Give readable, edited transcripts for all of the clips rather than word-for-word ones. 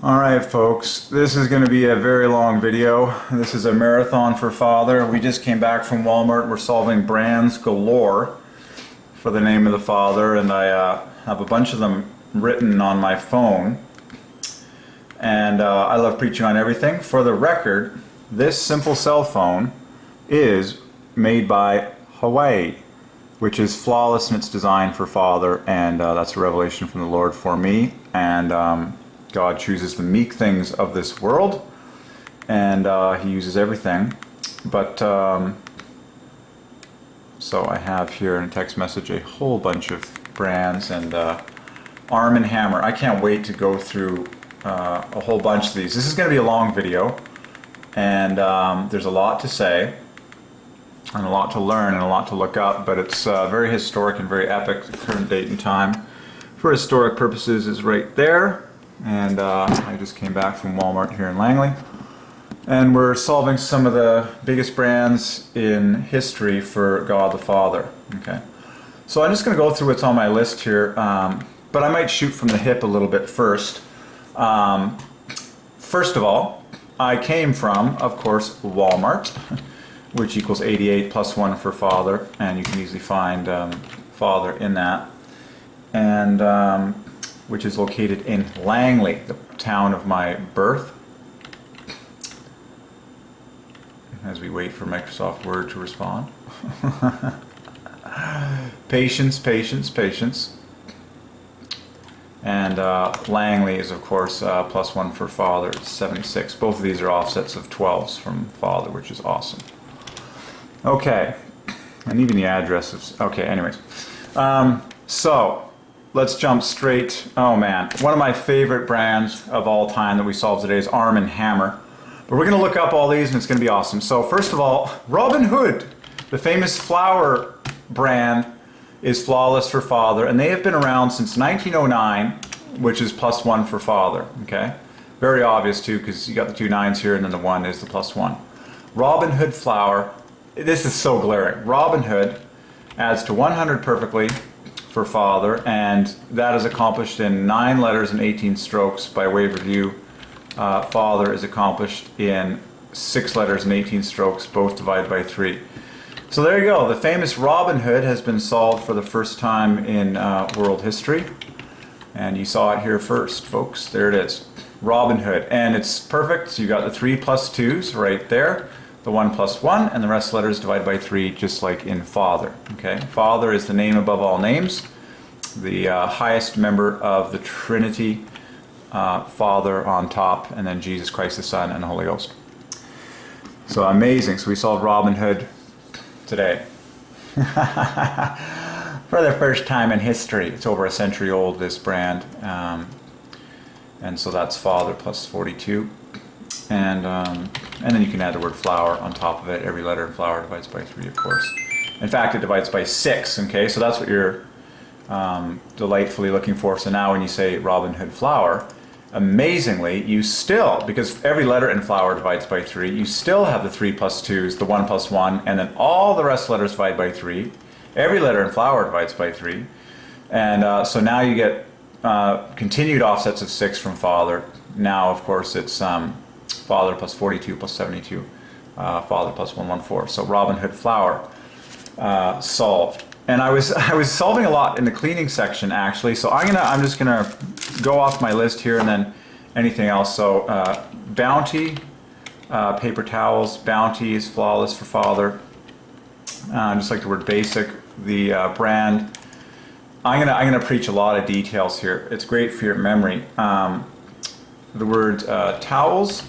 Alright folks, this is going to be a very long video. This is a marathon for Father. We just came back from Walmart. We're solving brands galore for the name of the Father, and I have a bunch of them written on my phone. And I love preaching on everything. For the record, this simple cell phone is made by Hawaii, which is flawless in its design for Father, and that's a revelation from the Lord for me. And God chooses the meek things of this world, and He uses everything. But so I have here in a text message a whole bunch of brands, and Arm & Hammer. I can't wait to go through a whole bunch of these. This is going to be a long video, and there's a lot to say, and a lot to learn, and a lot to look up, but it's very historic and very epic. The current date and time for historic purposes is right there. And I just came back from Walmart here in Langley, and we're solving some of the biggest brands in history for God the Father. Okay, so I'm just going to go through what's on my list here, but I might shoot from the hip a little bit first. First of all, I came from, of course, Walmart, which equals 88 plus 1 for Father, and you can easily find Father in that. And which is located in Langley, the town of my birth. As we wait for Microsoft Word to respond. Patience, patience, patience. And Langley is, of course, plus 1 for Father, 76. Both of these are offsets of 12s from Father, which is awesome. Okay, and even the address is, okay, anyways. So, let's jump straight. Oh man, one of my favorite brands of all time that we solved today is Arm & Hammer. But we're going to look up all these and it's going to be awesome. So first of all, Robin Hood, the famous flour brand, is flawless for Father, and they have been around since 1909, which is plus 1 for Father. Okay, very obvious too, because you got the two 9s here and then the 1 is the plus 1. Robin Hood flour, this is so glaring. Robin Hood adds to 100 perfectly for Father, and that is accomplished in 9 letters and 18 strokes. By way of review, Father is accomplished in 6 letters and 18 strokes, both divided by 3. So there you go. The famous Robin Hood has been solved for the first time in world history, and you saw it here first, folks. There it is, Robin Hood, and it's perfect. So you got the 3 plus 2s right there, the 1 plus 1, and the rest of the letters divided by 3, just like in Father. Okay, Father is the name above all names, the highest member of the Trinity, Father on top, and then Jesus Christ the Son and the Holy Ghost. So amazing. So we solved Robin Hood today. For the first time in history. It's over a century old, this brand. And so that's Father plus 42. And then you can add the word flour on top of it. Every letter in flour divides by 3, of course. In fact, it divides by 6, okay? So that's what you're delightfully looking for. So now when you say Robin Hood flour, amazingly, you still, because every letter in flour divides by 3, you still have the 3 plus 2s, the 1 plus 1, and then all the rest of the letters divide by 3. Every letter in flour divides by 3. And so now you get continued offsets of 6 from Father. Now, of course, it's Father plus 42 plus 72, Father plus 114. So Robin Hood flour solved. And I was solving a lot in the cleaning section actually. So I'm just gonna go off my list here and then anything else. So Bounty, paper towels. Bounty is flawless for Father. Just like the word basic, the brand. I'm gonna preach a lot of details here. It's great for your memory. The word towels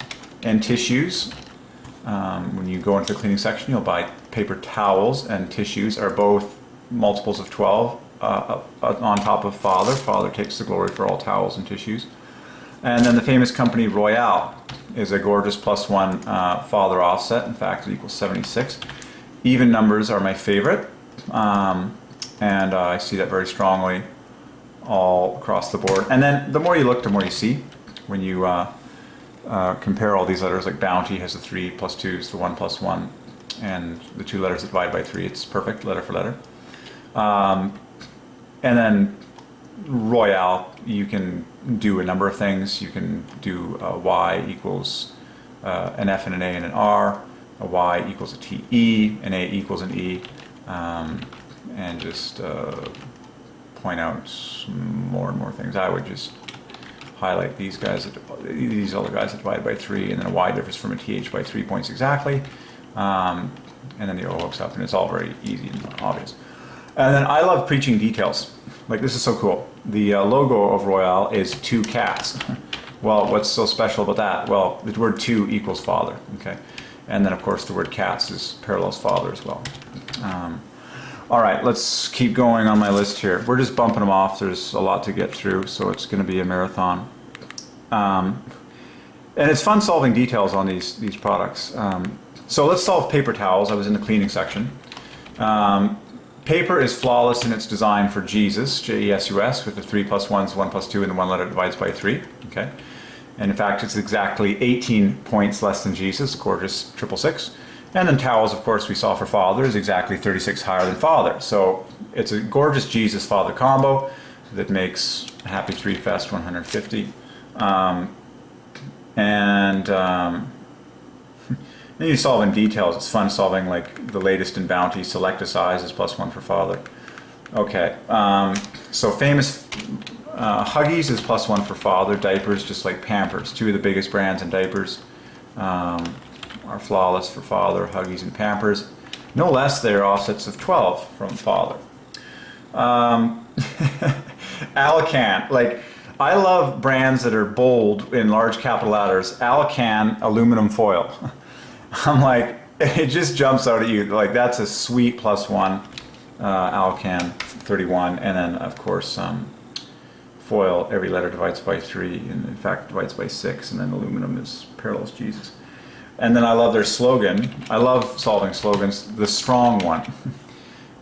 and tissues. When you go into the cleaning section, you'll buy paper towels, and tissues are both multiples of 12 on top of Father. Father takes the glory for all towels and tissues. And then the famous company Royale is a gorgeous plus 1 Father offset. In fact, it equals 76. Even numbers are my favorite, and I see that very strongly all across the board. And then the more you look, the more you see. When you compare all these letters, like Bounty has the 3 plus 2s, the 1 plus 1, and the 2 letters that divide by 3. It's perfect, letter for letter. And then Royale, you can do a number of things. You can do Y equals an F and an A and an R, a Y equals a TE, an A equals an E, and just point out more and more things. I would just highlight these guys, these other guys that divide by 3, and then a Y differs from a TH by 3 points exactly, and then the O hooks up, and it's all very easy and obvious. And then I love preaching details. Like, this is so cool. The logo of Royale is 2 cats. Well, what's so special about that? Well, the word 2 equals father, okay? And then, of course, the word cats is parallels father as well. All right, let's keep going on my list here. We're just bumping them off. There's a lot to get through, so it's going to be a marathon. And it's fun solving details on these products. So let's solve paper towels. I was in the cleaning section. Paper is flawless in its design for Jesus, J-E-S-U-S, with the 3 plus 1's 1 plus 2, and the one letter divides by 3. Okay, and in fact, it's exactly 18 points less than Jesus, gorgeous 666. And then towels, of course, we saw for Father is exactly 36 higher than Father. So it's a gorgeous Jesus-Father combo that makes Happy 3 Fest 150. Then you solve in details. It's fun solving like the latest in Bounty. Select a size is +1 for Father. Okay, so famous Huggies is +1 for Father. Diapers, just like Pampers, 2 of the biggest brands in diapers, are flawless for Father. Huggies and Pampers, no less, they're offsets of 12 from Father. Alican, like, I love brands that are bold in large capital letters. Alican aluminum foil. I'm like, it just jumps out at you. Like, that's a sweet +1. Alican 31, and then of course foil. Every letter divides by 3, and in fact divides by 6, and then aluminum is parallels Jesus. And then I love their slogan. I love solving slogans. The strong one,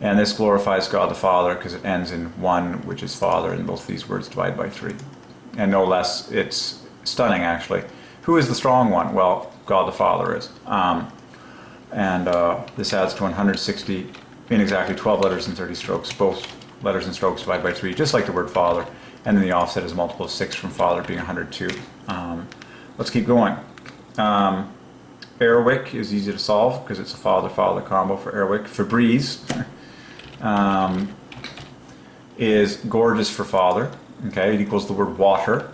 and this glorifies God the Father because it ends in 1, which is Father, and both these words divide by 3. And no less, it's stunning actually. Who is the strong one? Well, God the Father is. This adds to 160 in exactly 12 letters and 30 strokes. Both letters and strokes divide by 3, just like the word Father. And then the offset is a multiple of 6 from Father, being 102. Let's keep going. Airwick is easy to solve because it's a Father-Father combo for Airwick. Febreze is gorgeous for Father. Okay, it equals the word water.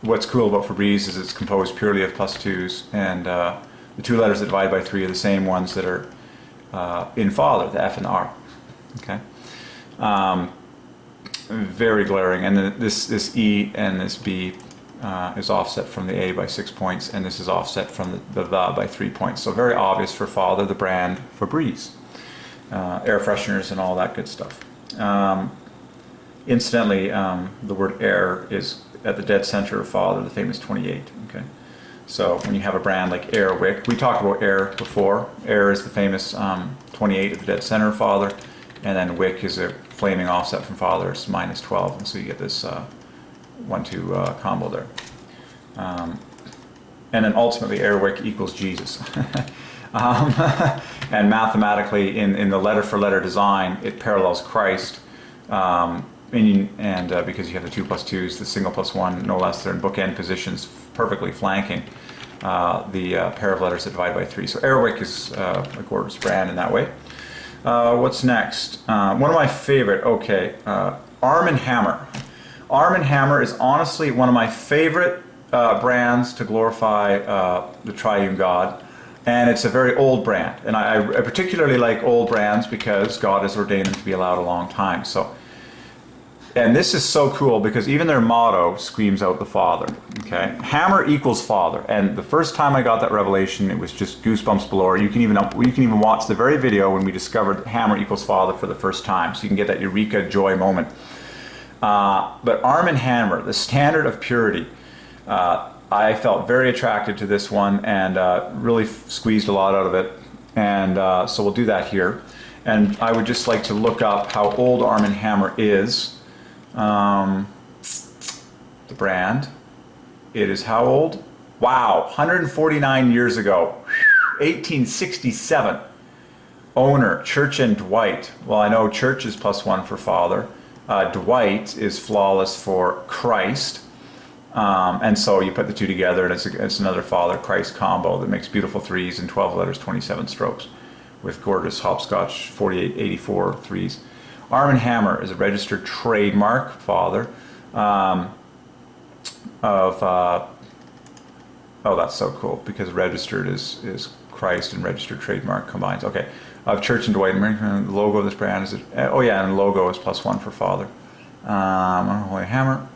What's cool about Febreze is it's composed purely of +2s, and the 2 letters that divide by 3 are the same ones that are in Father, the F and the R. Okay, very glaring, and then this E and this B is offset from the A by 6 points, and this is offset from the by 3 points. So very obvious for Father, the brand Febreze, air fresheners and all that good stuff. Incidentally, the word air is at the dead center of Father, the famous 28. Okay, so when you have a brand like Airwick, we talked about air before. Air is the famous 28 at the dead center of Father, and then Wick is a flaming offset from Father, it's -12, and so you get this 1-2 combo there. And then ultimately Airwick equals Jesus. And mathematically, in the letter for letter design, it parallels Christ. Because you have the 2 plus 2s, the single plus 1, no less, they're in bookend positions, perfectly flanking the pair of letters that divide by 3. So Airwick is a gorgeous brand in that way. What's next? One of my favorite, Arm & Hammer. Arm & Hammer is honestly one of my favorite brands to glorify the Triune God. And it's a very old brand. And I particularly like old brands because God has ordained them to be allowed a long time. And this is so cool because even their motto screams out the Father. Okay, Hammer equals Father, and the first time I got that revelation, it was just goosebumps galore. You can even watch the very video when we discovered Hammer equals Father for the first time, so you can get that eureka joy moment. But Arm & Hammer, the standard of purity, I felt very attracted to this one and really squeezed a lot out of it. And so we'll do that here. And I would just like to look up how old Arm & Hammer is. The brand. It is how old? Wow, 149 years ago. 1867. Owner, Church and Dwight. Well, I know Church is +1 for Father. Dwight is flawless for Christ. And so you put the two together, and it's another Father Christ combo that makes beautiful threes in 12 letters, 27 strokes, with gorgeous hopscotch 4884 threes. Arm and Hammer is a registered trademark, Father, oh, that's so cool, because registered is Christ and registered trademark combines. Okay, of Church and Dwight. The logo of this brand is, oh yeah, and logo is +1 for Father. Holy Hammer.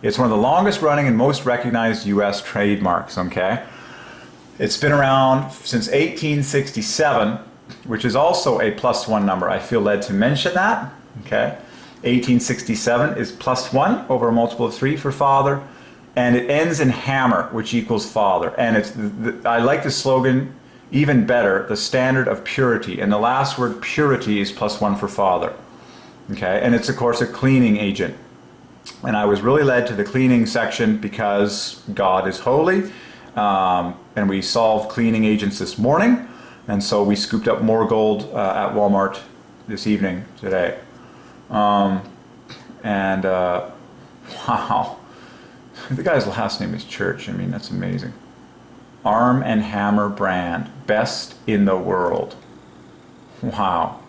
It's one of the longest running and most recognized U.S. trademarks, okay? It's been around since 1867, which is also a +1 number. I feel led to mention that, okay? 1867 is +1 over a multiple of 3 for Father, and it ends in Hammer, which equals Father. And it's I like the slogan even better, the standard of purity, and the last word purity is +1 for Father, okay? And it's of course a cleaning agent, and I was really led to the cleaning section because God is holy, and we solved cleaning agents this morning, and so we scooped up more gold at Walmart this evening today. Wow, the guy's last name is Church. I mean, that's amazing. Arm and Hammer brand, best in the world. Wow.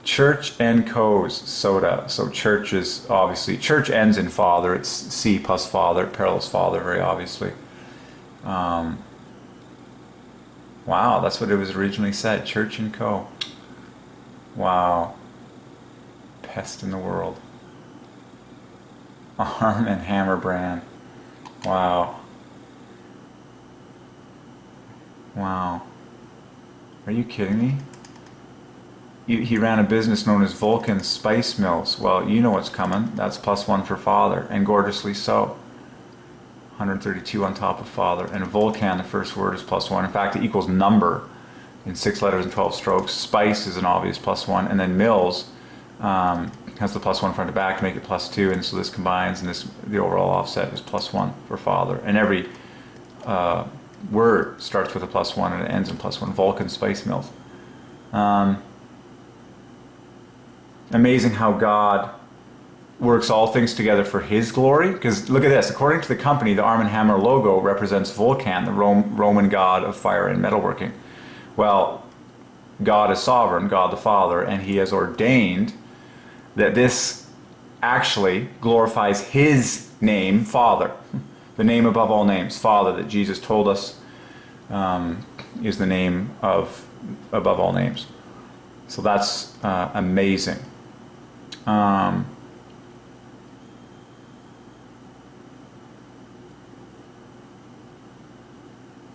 Church and Co's soda. So Church is obviously, Church ends in Father. It's C plus Father, parallels Father, very obviously. Wow, that's what it was originally said. Church and Co. Wow. Best in the world. Arm and Hammer brand. Wow. Wow. Are you kidding me? He ran a business known as Vulcan Spice Mills. Well, you know what's coming. That's +1 for Father, and gorgeously so. 132 on top of Father. And Vulcan, the first word, is +1. In fact, it equals number in 6 letters and 12 strokes. Spice is an obvious +1. And then Mills has the +1 front to back to make it +2. And so this combines, and the overall offset is +1 for Father. And every word starts with a +1 and it ends in +1. Vulcan Spice Mills. Amazing how God works all things together for His glory. Because look at this. According to the company, the Arm & Hammer logo represents Vulcan, the Roman god of fire and metalworking. Well, God is sovereign, God the Father, and He has ordained that this actually glorifies His name, Father. The name above all names, Father, that Jesus told us is the name above all names. So that's amazing.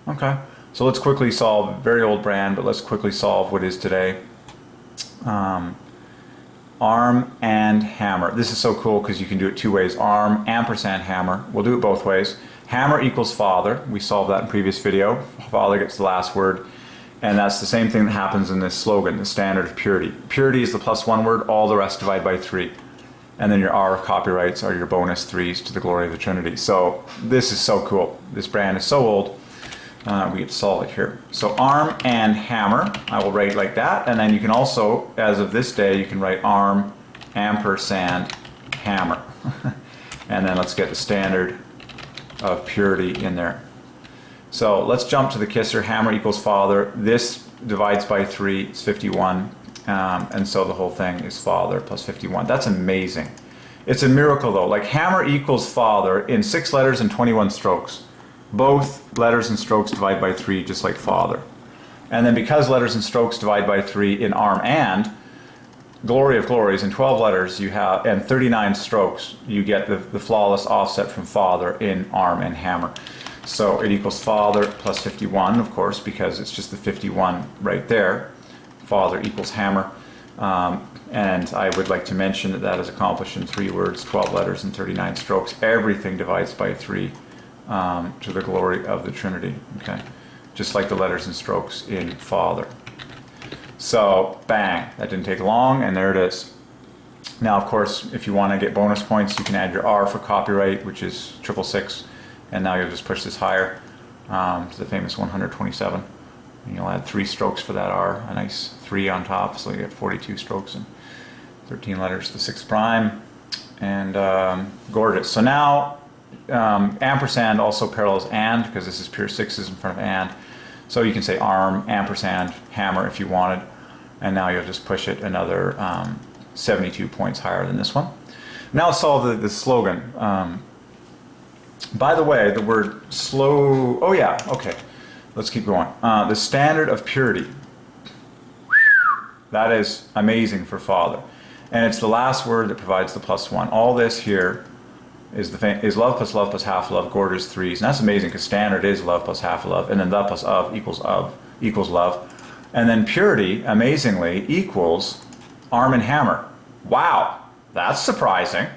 Okay, so let's quickly solve, very old brand, but let's quickly solve what is today. Arm and Hammer. This is so cool because you can do it two ways. Arm ampersand Hammer. We'll do it both ways. Hammer equals Father. We solved that in previous video. Father gets the last word. And that's the same thing that happens in this slogan, the standard of purity. Purity is the +1 word, all the rest divide by 3. And then your R copyrights are your bonus 3s to the glory of the Trinity. So this is so cool. This brand is so old. We get to solve it here. So Arm and Hammer, I will write like that. And then you can also, as of this day, you can write Arm ampersand Hammer. And then let's get the standard of purity in there. So let's jump to the kisser. Hammer equals Father. This divides by 3. It's 51. And so the whole thing is Father plus 51. That's amazing. It's a miracle though. Like Hammer equals Father in 6 letters and 21 strokes. Both letters and strokes divide by 3 just like Father. And then because letters and strokes divide by 3 in Arm and, glory of glories, in 12 letters you have, and 39 strokes, you get the flawless offset from Father in Arm and Hammer. So it equals Father plus 51, of course, because it's just the 51 right there. Father equals Hammer. And I would like to mention that that is accomplished in 3 words, 12 letters, and 39 strokes. Everything divides by 3 to the glory of the Trinity. Okay, just like the letters and strokes in Father. So, bang, that didn't take long, and there it is. Now, of course, if you want to get bonus points, you can add your R for copyright, which is 666. And now you'll just push this higher to the famous 127. And you'll add 3 strokes for that R, a nice 3 on top, so you get 42 strokes and 13 letters to 6 prime. And gorgeous. So now ampersand also parallels and, because this is pure 6s in front of and. So you can say arm, ampersand, hammer if you wanted. And now you'll just push it another 72 points higher than this one. Now let's solve the slogan. By the way, the word slow, oh yeah, okay. Let's keep going. The standard of purity. That is amazing for Father. And it's the last word that provides the +1. All this here is love plus half love, gorgeous 3s. And that's amazing because standard is love plus half love. And then the plus of equals love. And then purity, amazingly, equals arm and hammer. Wow, that's surprising.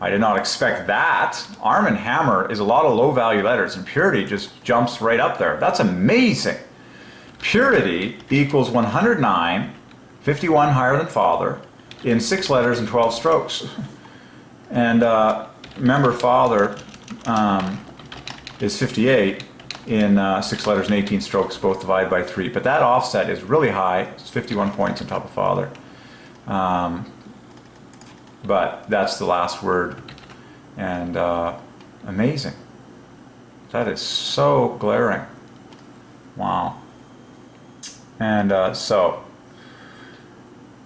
I did not expect that. Arm and hammer is a lot of low value letters, and purity just jumps right up there. That's amazing. Purity equals 109, 51 higher than Father, in 6 letters and 12 strokes. And remember, Father is 58 in 6 letters and 18 strokes, both divided by 3. But that offset is really high. It's 51 points on top of Father. But that's the last word, and amazing. That is so glaring. Wow. And so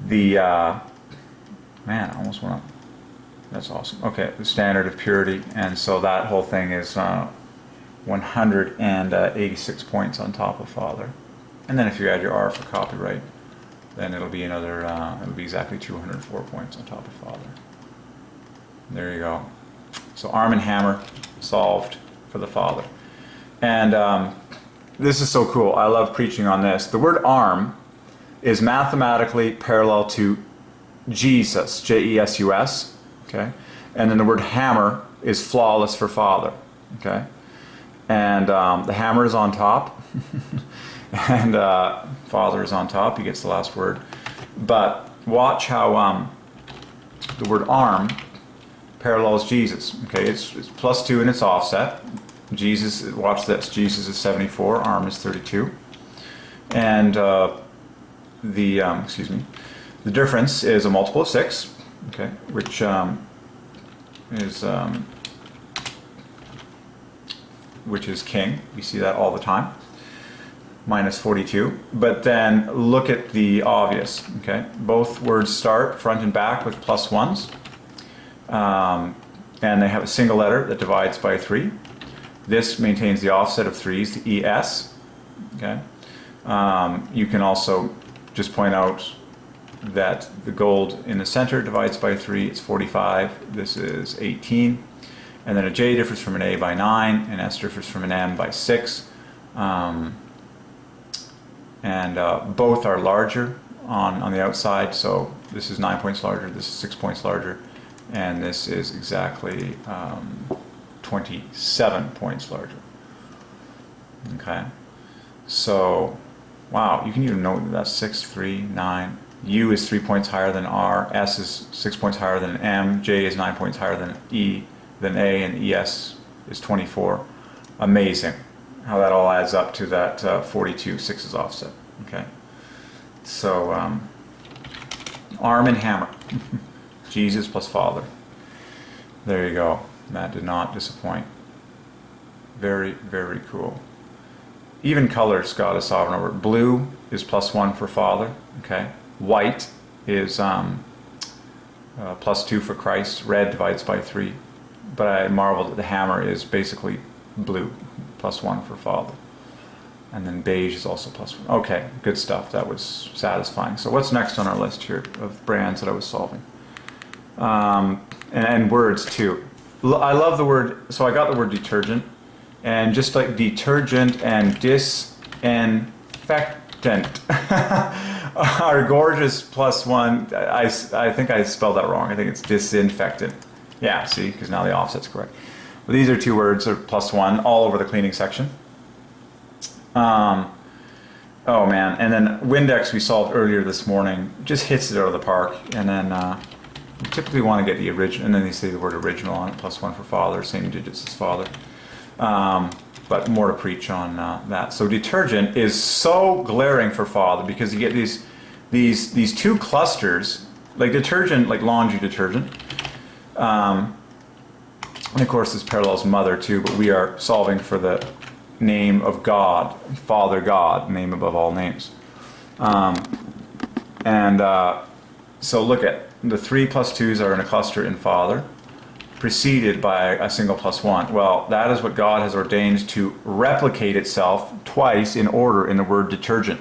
the man, I almost went up. That's awesome. Okay, the standard of purity, and so that whole thing is 186 points on top of Father. And then if you add your R for copyright, then it'll be another, it'll be exactly 204 points on top of Father. There you go. So arm and hammer solved for the Father. And this is so cool. I love preaching on this. The word arm is mathematically parallel to Jesus, J-E-S-U-S, okay? And then the word hammer is flawless for Father, okay? And the hammer is on top. And Father is on top. He gets the last word. But watch how the word arm parallels Jesus. Okay, it's +2 in its offset. Jesus, watch this. Jesus is 74. Arm is 32. And the difference is a multiple of 6. Okay, which is king. We see that all the time. Minus 42, but then look at the obvious, okay? Both words start front and back with +1s, and they have a single letter that divides by 3. This maintains the offset of 3s, the ES, okay? You can also just point out that the gold in the center divides by 3, it's 45, this is 18, and then a J differs from an A by 9, and S differs from an M by 6. And both are larger on the outside, so this is 9 points larger, this is 6 points larger, and this is exactly 27 points larger. Okay, so wow, you can even know that that's 6, 3, 9. U is 3 points higher than R, S is 6 points higher than M, J is 9 points higher than E, than A, and ES is 24. Amazing how that all adds up to that 42, 6's offset. Okay, so arm and hammer, Jesus plus Father. There you go. That did not disappoint. Very, very cool. Even colors, God is sovereign over. Blue is +1 for Father. Okay, white is +2 for Christ. Red divides by 3. But I marvel that the hammer is basically blue. +1 for Father. And then beige is also +1. Okay, good stuff. That was satisfying. So what's next on our list here of brands that I was solving? And words too. I love the word, so I got the word detergent. And just like detergent and disinfectant are gorgeous +1. I think I spelled that wrong. I think it's disinfectant. Yeah, see, because now the offset's correct. But these are 2 words that are +1 all over the cleaning section. Oh man, and then Windex we solved earlier this morning just hits it out of the park. And then you typically want to get the original, and then they say the word original on it, +1 for Father, same digits as Father. but more to preach on that. So detergent is so glaring for Father because you get these two clusters, like detergent, like laundry detergent. And of course this parallels Mother too, but we are solving for the name of God, Father God, name above all names. So look at the 3 plus 2's are in a cluster in Father, preceded by a single plus 1. Well, that is what God has ordained to replicate itself twice in order in the word detergent.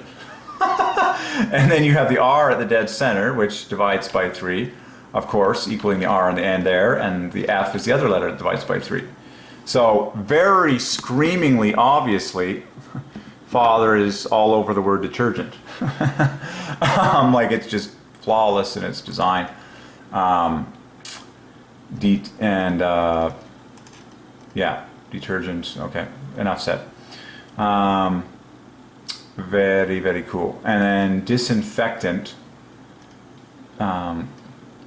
And then you have the R at the dead center, which divides by 3, of course, equaling the R on the end there, and the F is the other letter that divides by 3. So very screamingly, obviously, Father is all over the word detergent. Like it's just flawless in its design. Detergent, okay, enough said. Very, very cool. And then disinfectant,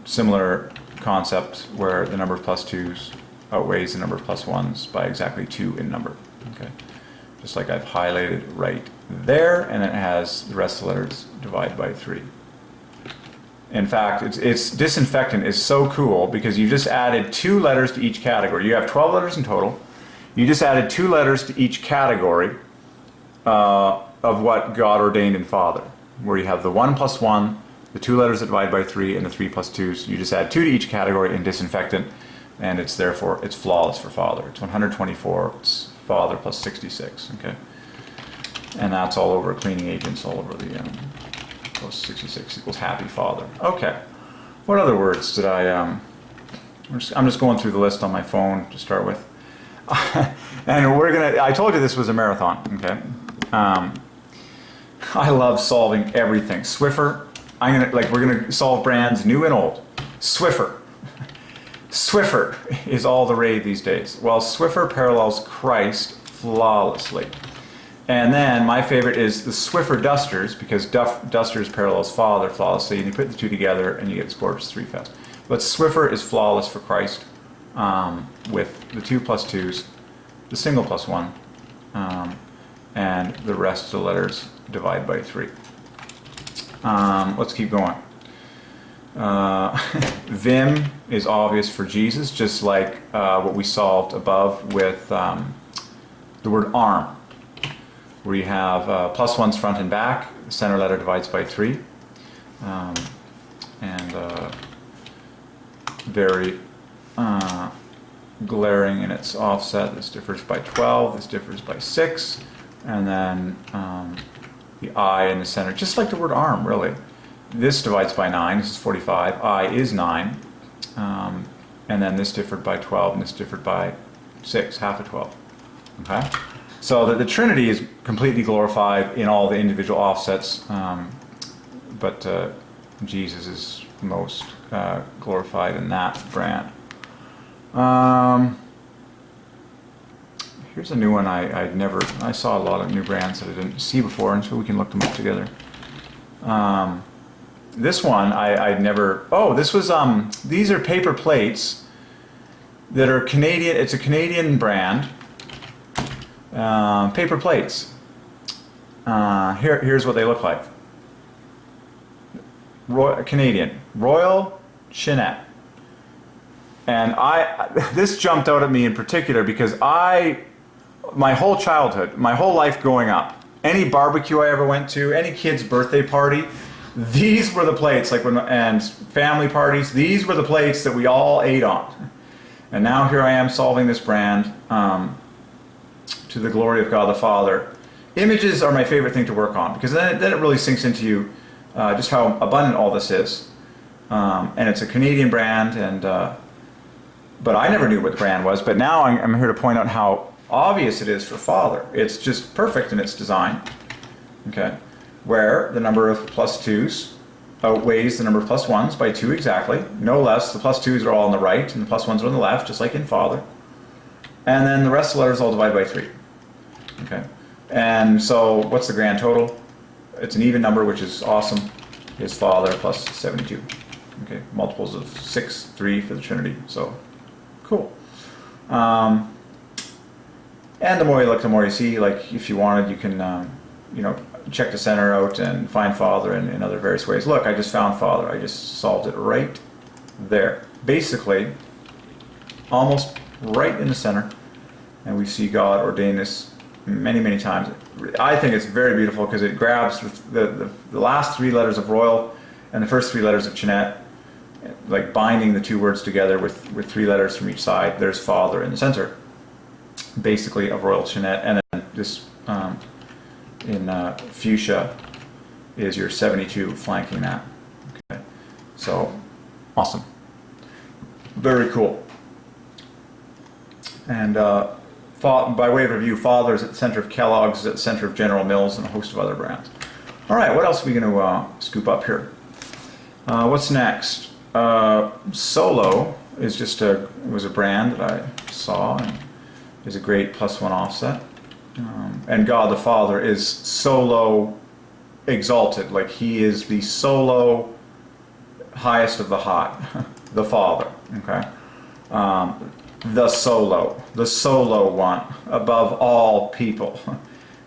similar concept where the number of plus 2's outweighs the number of plus 1's by exactly 2 in number. Okay, just like I've highlighted right there, and then it has the rest of the letters divide by 3. In fact, it's disinfectant is so cool because you just added 2 letters to each category. You have 12 letters in total. You just added 2 letters to each category of what God ordained in Father, where you have the 1 plus 1, the 2 letters that divide by 3, and the 3 plus 2's. You just add 2 to each category in disinfectant, and it's therefore it's flawless for Father. It's 124. It's Father plus 66. Okay, and that's all over cleaning agents all over the. Plus 66 equals happy Father. Okay, what other words did I? I'm just going through the list on my phone to start with, and we're gonna. I told you this was a marathon. Okay. I love solving everything. Swiffer, we're gonna solve brands new and old. Swiffer. Swiffer is all the rave these days. Well, Swiffer parallels Christ flawlessly. And then my favorite is the Swiffer Dusters, because Dusters parallels Father flawlessly, and you put the 2 together and you get this gorgeous 3 fest. But Swiffer is flawless for Christ, with the 2 plus 2's, the single plus 1, and the rest of the letters divide by 3. Let's keep going. Vim is obvious for Jesus, just like what we solved above with the word arm, where you have plus 1's front and back, the center letter divides by 3, and very glaring in its offset. This differs by 12, this differs by 6, and then the I in the center, just like the word arm, really. This divides by 9, this is 45, I is 9, and then this differed by 12, and this differed by 6, half of 12. Okay? So that the Trinity is completely glorified in all the individual offsets, but Jesus is most glorified in that brand. Here's a new one I saw a lot of new brands that I didn't see before, and so we can look them up together. This one I'd never, this was, these are paper plates that are Canadian, it's a Canadian brand. Paper plates. Here's what they look like. Canadian Royal Chinette, and this jumped out at me in particular because my whole childhood, my whole life growing up, any barbecue I ever went to, any kid's birthday party, these were the plates, and family parties, these were the plates that we all ate on. And now here I am solving this brand. To the glory of God the Father. Images are my favorite thing to work on because then it really sinks into you just how abundant all this is. And it's a Canadian brand, but I never knew what the brand was. But now I'm here to point out how obvious it is for Father. It's just perfect in its design. Okay, where the number of plus 2's outweighs the number of plus 1's by 2 exactly. No less. The plus 2's are all on the right, and the plus 1's are on the left, just like in Father. And then the rest of the letters all divide by 3. Okay, and so what's the grand total? It's an even number, which is awesome. Is Father plus 72. Okay, multiples of 6, 3 for the Trinity. So cool. And the more you look, the more you see. Like if you wanted, you can, you know, check the center out and find Father in other various ways. Look, I just found Father. I just solved it right there. Basically, almost right in the center. And we see God ordain this many, many times. I think it's very beautiful because it grabs the last 3 letters of royal and the first 3 letters of Chinette, like binding the 2 words together with 3 letters from each side. There's Father in the center, basically of royal Chinette. And then this in fuchsia is your 72 flanking that. Okay, so awesome, very cool. And by way of review, Father is at the center of Kellogg's, is at the center of General Mills, and a host of other brands. All right, what else are we going to scoop up here? What's next? Solo is just was a brand that I saw and is a great +1 offset. And God the Father is solo exalted, like he is the solo highest of the high, the Father. Okay. The solo one, above all people,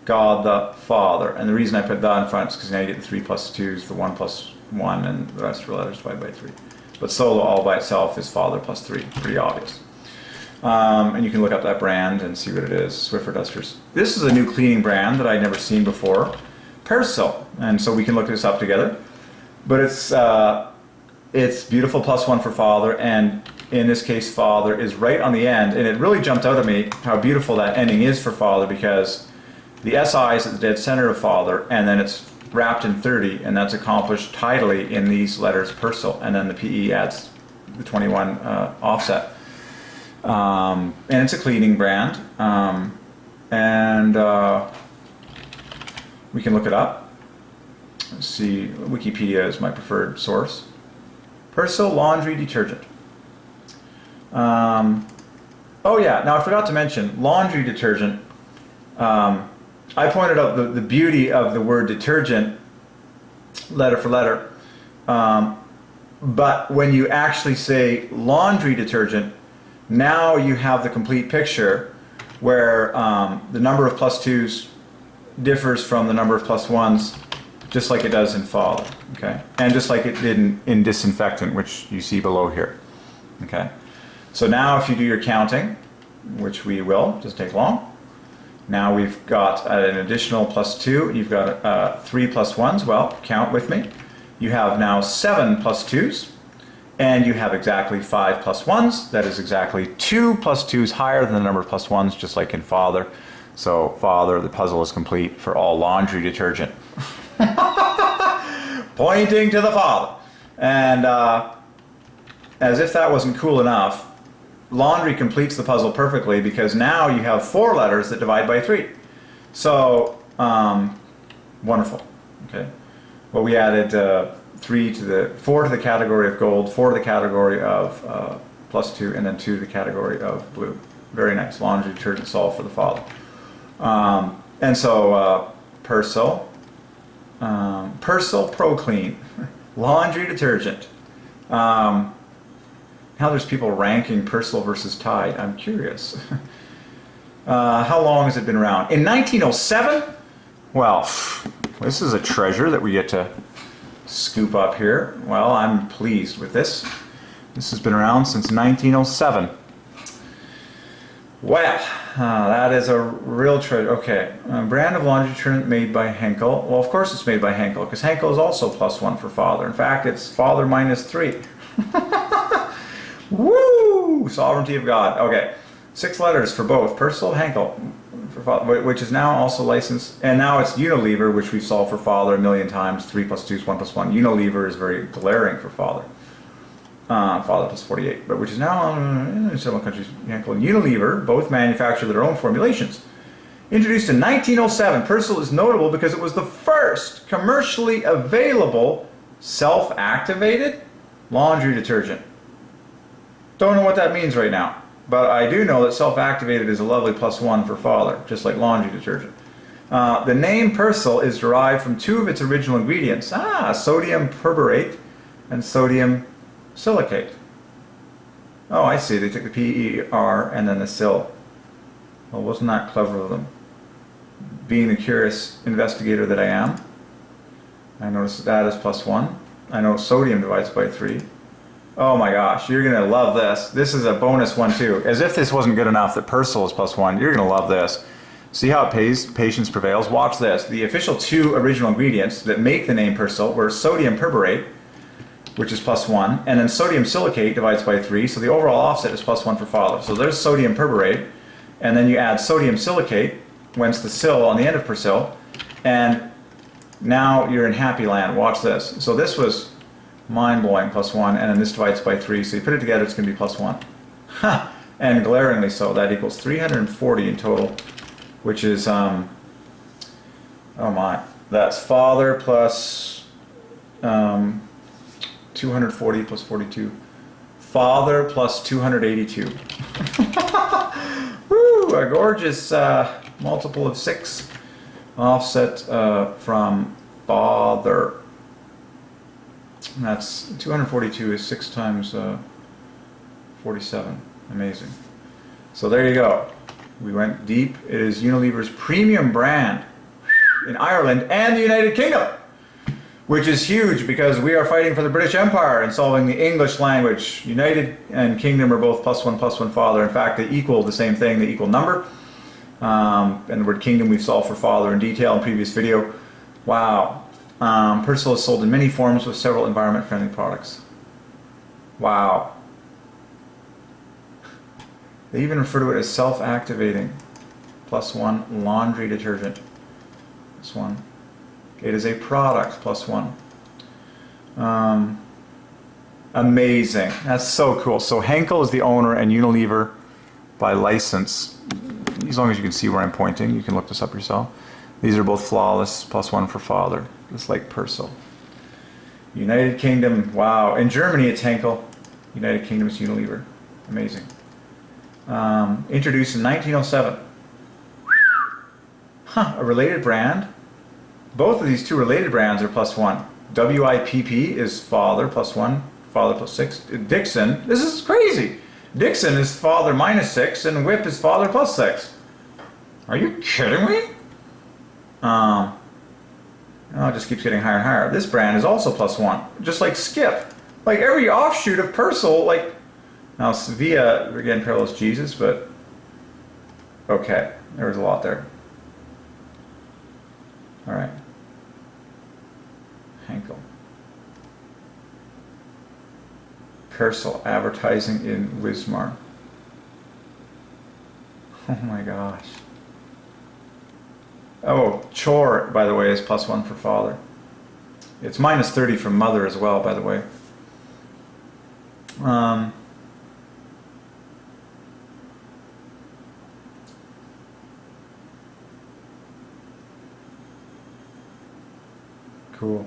God the Father. And the reason I put that in front is because now you get the 3 + 2s, the 1 + 1, and the rest of the letters divided by 3. But solo all by itself is Father +3, pretty obvious. And you can look up that brand and see what it is, Swiffer Dusters. This is a new cleaning brand that I'd never seen before, Persil. And so we can look this up together. But it's beautiful +1 for Father, and in this case Father is right on the end, and it really jumped out at me how beautiful that ending is for Father, because the SI is at the dead center of Father, and then it's wrapped in 30, and that's accomplished tidily in these letters Persil, and then the PE adds the 21 offset. And it's a cleaning brand, and we can look it up. Let's see, Wikipedia is my preferred source. Persil laundry detergent. Oh yeah, now I forgot to mention, laundry detergent. I pointed out the beauty of the word detergent, letter for letter. But when you actually say laundry detergent, now you have the complete picture where the number of +2s differs from the number of +1s, just like it does in Father, okay? And just like it did in disinfectant, which you see below here, okay? So now if you do your counting, which we will, doesn't take long, now we've got an additional +2, you've got 3 +1s, well, count with me. You have now 7 +2s, and you have exactly 5 +1s. That is exactly 2 +2s higher than the number of +1s, just like in Father. So Father, the puzzle is complete for all laundry detergent. Pointing to the Father. And as if that wasn't cool enough, laundry completes the puzzle perfectly, because now you have 4 letters that divide by 3. So, wonderful. Okay. Well, we added 4 to the category of gold, 4 to the category of +2, and then 2 to the category of blue. Very nice. Laundry detergent solved for the Father. And so, Persil. Persil Pro Clean. Laundry detergent. Now there's people ranking Persil versus Tide. I'm curious. How long has it been around? In 1907? Well, this is a treasure that we get to scoop up here. Well, I'm pleased with this. This has been around since 1907. Well, that is a real treasure. Okay, a brand of laundry detergent made by Henkel. Well, of course it's made by Henkel, because Henkel is also +1 for Father. In fact, it's Father -3. Woo! Sovereignty of God. Okay, 6 letters for both Persil, Henkel, for Father, which is now also licensed, and now it's Unilever, which we've solved for Father a million times. 3 +2 is 1 +1. Unilever is very glaring for Father. Father +48, but which is now in several countries. Henkel and Unilever both manufacture their own formulations. Introduced in 1907, Persil is notable because it was the first commercially available self-activated laundry detergent. Don't know what that means right now, but I do know that self-activated is a lovely +1 for Father, just like laundry detergent. The name Persil is derived from 2 of its original ingredients, sodium perborate and sodium silicate. Oh, I see. They took the PER and then the sil. Well, wasn't that clever of them? Being the curious investigator that I am, I noticed that is +1. I know sodium divides by 3. Oh my gosh, you're going to love this. This is a bonus one too. As if this wasn't good enough that Persil is +1, you're going to love this. See how it pays? Patience prevails. Watch this. The official 2 original ingredients that make the name Persil were sodium perborate, which is +1, and then sodium silicate divides by 3, so the overall offset is +1 for father. So there's sodium perborate, and then you add sodium silicate, whence the sil on the end of Persil, and now you're in happy land. Watch this. So this was mind-blowing, +1, and then this divides by 3, so you put it together, it's going to be +1. Ha! And glaringly so. That equals 340 in total, which is, oh my, that's father plus 240 plus 42. Father plus 282. Woo! A gorgeous multiple of 6 offset from father. That's 242 is 6 times 47. Amazing. So there you go. We went deep. It is Unilever's premium brand in Ireland and the United Kingdom, which is huge because we are fighting for the British Empire and solving the English language. United and Kingdom are both +1 father. In fact, they equal the same thing. They equal number. And the word kingdom we've solved for father in detail in previous video. Wow. Persil is sold in many forms with several environment-friendly products. Wow. They even refer to it as self-activating. +1 laundry detergent. +1. It is a product, +1. Amazing. That's so cool. So Henkel is the owner and Unilever by license. As long as you can see where I'm pointing, you can look this up yourself. These are both flawless, +1 for father, just like Persil. United Kingdom, wow. In Germany it's Henkel. United Kingdom is Unilever. Amazing. Introduced in 1907. Huh, a related brand. Both of these 2 related brands are +1. WIPP is father +1, father +6. Dixon, this is crazy. Dixon is father -6 and Whip is father +6. Are you kidding me? Oh, it just keeps getting higher and higher. This brand is also +1, just like Skip. Like every offshoot of Persil, like, now Sevilla, again, parallels Jesus, but okay, there was a lot there. All right. Henkel. Persil advertising in Wismar. Oh my gosh. Oh, chore, by the way, is +1 for father. It's -30 from mother as well, by the way. Cool.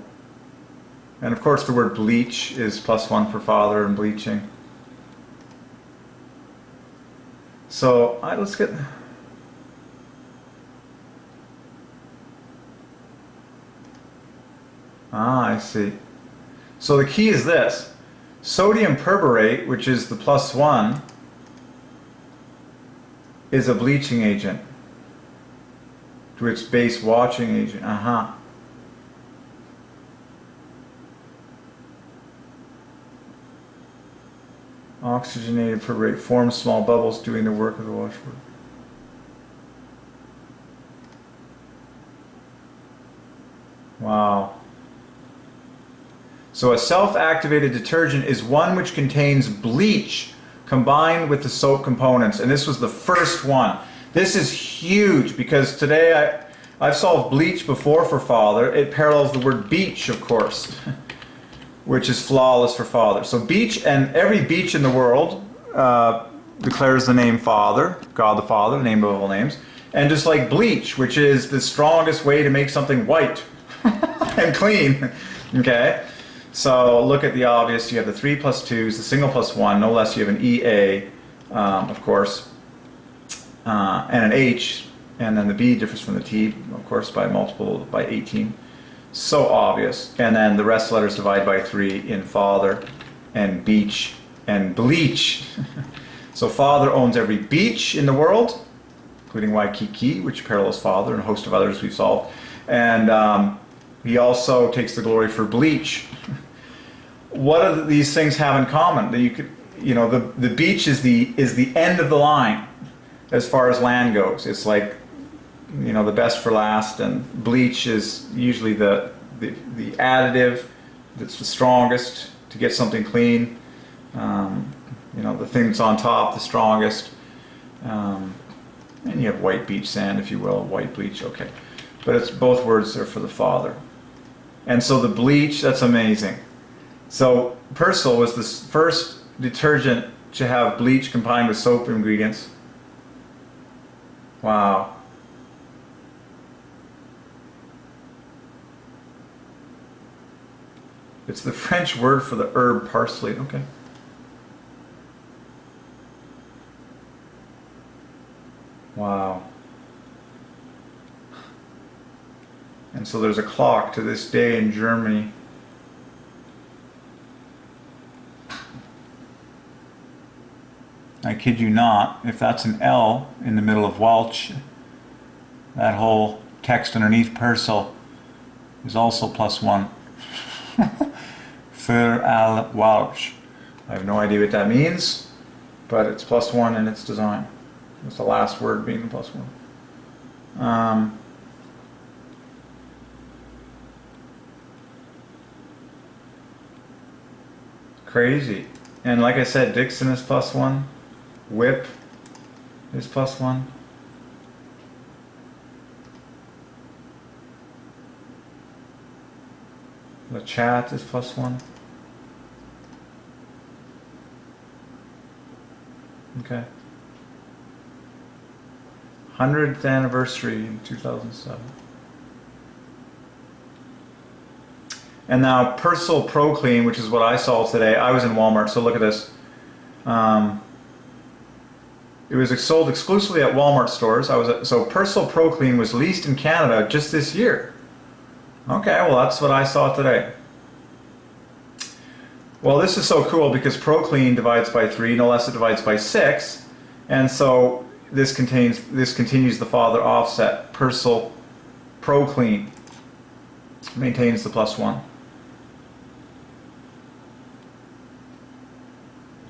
And of course the word bleach is +1 for father and bleaching. So let's get... I see. So the key is this. Sodium perborate, which is the +1, is a bleaching agent to its base watching agent. Oxygenated perborate forms small bubbles doing the work of the washboard. Wow. So a self-activated detergent is one which contains bleach combined with the soap components. And this was the first one. This is huge because today I've solved bleach before for father. It parallels the word beach, of course, which is flawless for father. So beach, and every beach in the world declares the name Father, God the Father, the name of all names. And just like bleach, which is the strongest way to make something white and clean. Okay? So look at the obvious. You have the 3 + 2s, the single +1, no less you have an EA, of course, and an H, and then the B differs from the T, of course, by 18. So obvious. And then the rest letters divide by 3 in father and beach and bleach. So father owns every beach in the world, including Waikiki, which parallels Father, and a host of others we've solved. And he also takes the glory for bleach. What do these things have in common? That you could, the beach is the end of the line as far as land goes. It's like, the best for last, and bleach is usually the additive that's the strongest to get something clean. The thing that's on top, the strongest. And you have white beach sand, if you will, white bleach, okay. But it's both words are for the Father. And so the bleach, that's amazing. So Persil was the first detergent to have bleach combined with soap ingredients. Wow. It's the French word for the herb parsley, okay. Wow. And so there's a clock to this day in Germany. I kid you not, if that's an L in the middle of Welch, that whole text underneath Persil is also +1. Für al Welch. I have no idea what that means, but it's +1 in its design. It's the last word being the +1. Crazy. And like I said, Dixon is +1. Whip is +1. The chat is +1. Okay. 100th anniversary in 2007. And now Persil Pro Clean, which is what I saw today. I was in Walmart, so look at this. It was sold exclusively at Walmart stores. So Persil Pro Clean was leased in Canada just this year. Okay, well that's what I saw today. Well, this is so cool because Pro Clean divides by 3, no less it divides by 6, and so this continues the Father offset. Persil Pro Clean maintains the +1.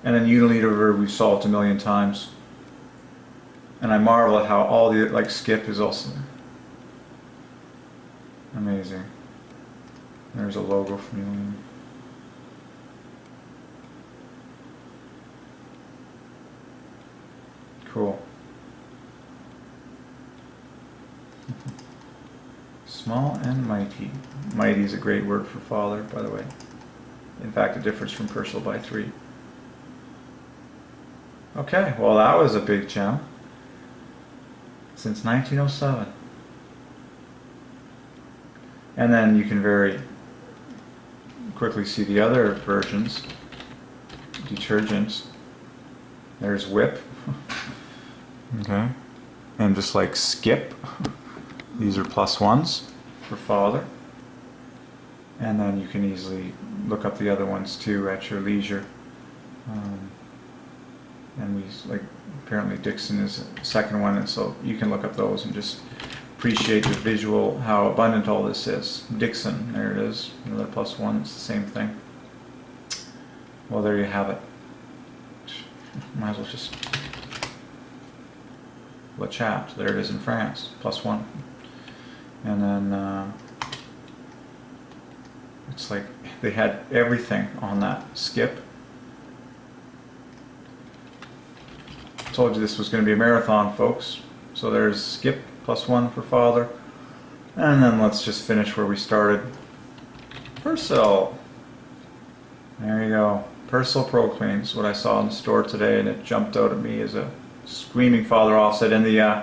And then Unilever we've solved 1,000,000 times. And I marvel at how all the, like Skip is also amazing. There's a logo from Unilever. Cool. Small and mighty. Mighty is a great word for Father, by the way. In fact, it differs from Persil by 3. Okay, well that was a big gem. Since 1907. And then you can very quickly see the other versions. Detergents. There's Whip. Okay. And just like Skip, these are +1s for Father. And then you can easily look up the other ones too at your leisure. And apparently Dixon is the second one, and so you can look up those and just appreciate the visual, how abundant all this is. Dixon, there it is, another +1, it's the same thing. Well, there you have it. Might as well just Le Chat, there it is in France, +1. And then it's like they had everything on that Skip. Told you this was going to be a marathon, folks. So there's Skip +1 for Father. And then let's just finish where we started. Persil. There you go. Persil Pro Clean is what I saw in the store today, and it jumped out at me as a screaming Father offset. And the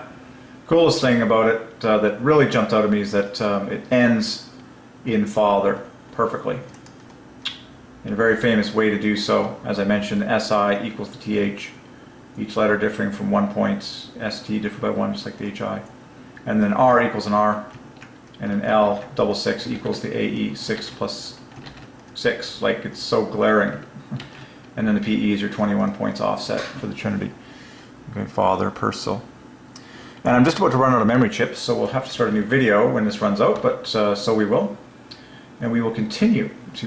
coolest thing about it that really jumped out at me is that it ends in Father perfectly. In a very famous way to do so. As I mentioned, SI equals the TH. Each letter differing from 1 point, ST different by 1, just like the HI. And then R equals an R, and an L, double 6, equals the AE, 6 plus 6, like it's so glaring. And then the PE is your 21 points offset for the Trinity. Okay, Father, Persil. And I'm just about to run out of memory chips, so we'll have to start a new video when this runs out, but so we will. And we will continue